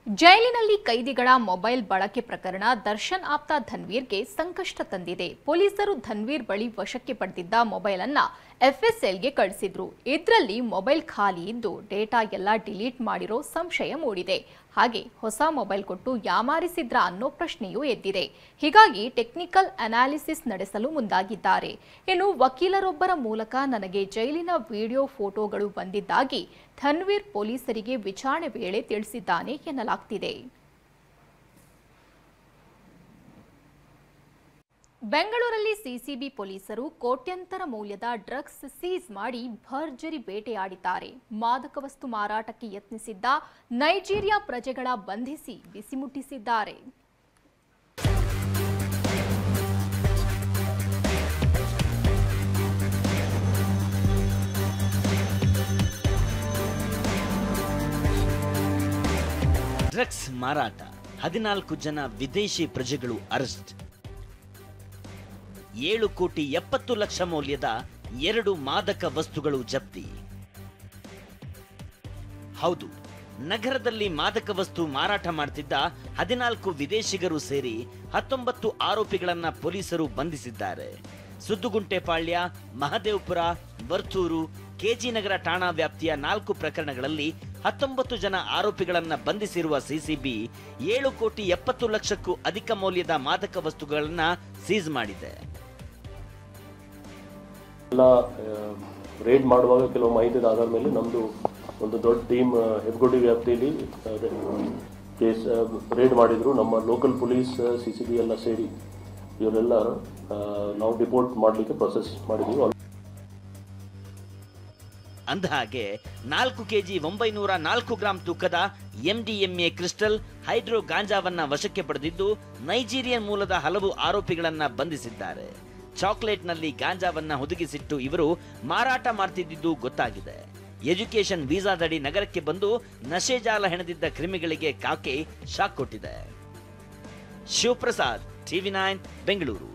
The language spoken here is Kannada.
ಜೈಲಿನಲ್ಲಿ ಕೈದಿಗಳ ಮೊಬೈಲ್ ಬಳಕೆ ಪ್ರಕರಣ ದರ್ಶನ್ ಆಪ್ತ ಧನ್ವೀರ್ಗೆ ಸಂಕಷ್ಟ ತಂದಿದೆ. ಪೊಲೀಸರು ಧನ್ವೀರ್ ಬಳಿ ವಶಕ್ಕೆ ಪಡೆದಿದ್ದ ಮೊಬೈಲ್ ಅನ್ನು ಎಫ್ಎಸ್ಎಲ್ಗೆ ಕಳಿಸಿದ್ರು. ಇದರಲ್ಲಿ ಮೊಬೈಲ್ ಖಾಲಿ ಇದ್ದು ಡೇಟಾ ಎಲ್ಲ ಡಿಲೀಟ್ ಮಾಡಿರೋ ಸಂಶಯ ಮೂಡಿದೆ. ಹಾಗೆ ಹೊಸ ಮೊಬೈಲ್ ಕೊಟ್ಟು ಯಾಮಾರಿಸಿದ್ರ ಅನ್ನೋ ಪ್ರಶ್ನೆಯೂ ಎದ್ದಿದೆ. ಹೀಗಾಗಿ ಟೆಕ್ನಿಕಲ್ ಅನಾಲಿಸಿಸ್ ನಡೆಸಲು ಮುಂದಾಗಿದ್ದಾರೆ. ಇನ್ನು ವಕೀಲರೊಬ್ಬರ ಮೂಲಕ ನನಗೆ ಜೈಲಿನ ವಿಡಿಯೋ ಫೋಟೋಗಳು ಬಂದಿದ್ದಾಗಿ ಧನ್ವೀರ್ ಪೊಲೀಸರಿಗೆ ವಿಚಾರಣೆ ವೇಳೆ ತಿಳಿಸಿದ್ದಾನೆ ಎನ್ನಲಾಗ್ತಿದೆ. ಬೆಂಗಳೂರಲ್ಲಿ ಸಿಸಿಬಿ ಪೊಲೀಸರು ಕೋಟ್ಯಂತರ ಮೌಲ್ಯದ ಡ್ರಗ್ಸ್ ಸೀಸ್ ಮಾಡಿ ಭರ್ಜರಿ ಬೇಟೆಯಾಡಿದ್ದಾರೆ. ಮಾದಕ ವಸ್ತು ಮಾರಾಟಕ್ಕೆ ಯತ್ನಿಸಿದ್ದ ನೈಜೀರಿಯಾ ಪ್ರಜೆಗಳ ಬಂಧಿಸಿ ಬಿಸಿ ಮುಟ್ಟಿಸಿದ್ದಾರೆ. ಡ್ರಗ್ಸ್ ಮಾರಾಟ, 14 ಜನ ವಿದೇಶಿ ಪ್ರಜೆಗಳು ಅರೆಸ್ಟ್, 7,70,00,000 ಮೌಲ್ಯದ 2 ಮಾದಕ ವಸ್ತುಗಳು ಜಪ್ತಿ. ಹೌದು, ನಗರದಲ್ಲಿ ಮಾದಕ ವಸ್ತು ಮಾರಾಟ ಮಾಡುತ್ತಿದ್ದ 14 ವಿದೇಶಿಗರು ಸೇರಿ 19 ಆರೋಪಿಗಳನ್ನ ಪೊಲೀಸರು ಬಂಧಿಸಿದ್ದಾರೆ. ಸುದ್ದುಗುಂಟೆಪಾಳ್ಯ, ಮಹದೇವಪುರ, ವರ್ತೂರು, ಕೆಜಿ ನಗರ ಠಾಣಾ ವ್ಯಾಪ್ತಿಯ 4 ಪ್ರಕರಣಗಳಲ್ಲಿ 19 ಜನ ಆರೋಪಿಗಳನ್ನ ಬಂಧಿಸಿರುವ ಸಿಸಿಬಿ 7,70,00,000ಕ್ಕೂ ಅಧಿಕ ಮೌಲ್ಯದ ಮಾದಕ ವಸ್ತುಗಳನ್ನ ಸೀಸ್ ಮಾಡಿದೆ. ಎಲ್ಲ ರೇಡ್ ಮಾಡುವಾಗ ಕೆಲವು ಮಾಹಿತಿಯ ಆಧಾರದ ಮೇಲೆ ನಮ್ಮದು ಒಂದು ದೊಡ್ಡ ಟೀಮ್ ಹೆಬ್ಬಗೋಡಿ ವ್ಯಾಪ್ತಿಯಲ್ಲಿ ಕೇಸ್ ರೇಡ್ ಮಾಡಿದ್ರು. ನಮ್ಮ ಲೋಕಲ್ ಪೊಲೀಸ್ ಸಿಸಿಬಿ ಎಲ್ಲ ಸೇರಿ ಇವರೆಲ್ಲ ನಾವು ರಿಪೋರ್ಟ್ ಮಾಡಲಿಕ್ಕೆ ಪ್ರೊಸೆಸ್ ಮಾಡಿದ್ದೀವಿ. ಅಂದಹಾಗೆ 4 ಕೆಜಿ 904 ಗ್ರಾಂ ತೂಕದ ಎಂಡಿಎಂಎ ಕ್ರಿಸ್ಟಲ್ ಹೈಡ್ರೋ ಗಾಂಜಾವನ್ನ ವಶಕ್ಕೆ ಪಡೆದಿದ್ದು ನೈಜೀರಿಯನ್ ಮೂಲದ ಹಲವು ಆರೋಪಿಗಳನ್ನ ಬಂಧಿಸಿದ್ದಾರೆ. ಚಾಕ್ಲೇಟ್ನಲ್ಲಿ ಗಾಂಜಾವನ್ನ ಹುದುಗಿಸಿಟ್ಟು ಇವರು ಮಾರಾಟ ಮಾಡ್ತಿದ್ದು ಗೊತ್ತಾಗಿದೆ. ಎಜುಕೇಷನ್ ವೀಸಾದಡಿ ನಗರಕ್ಕೆ ಬಂದು ನಶೆ ಜಾಲ ಹೆಣೆದಿದ್ದ ಕ್ರಿಮಿಗಳಿಗೆ ಕಾಕೆ ಶಾಕ್ ಕೊಟ್ಟಿದೆ. ಶಿವಪ್ರಸಾದ್, TV9 ಬೆಂಗಳೂರು.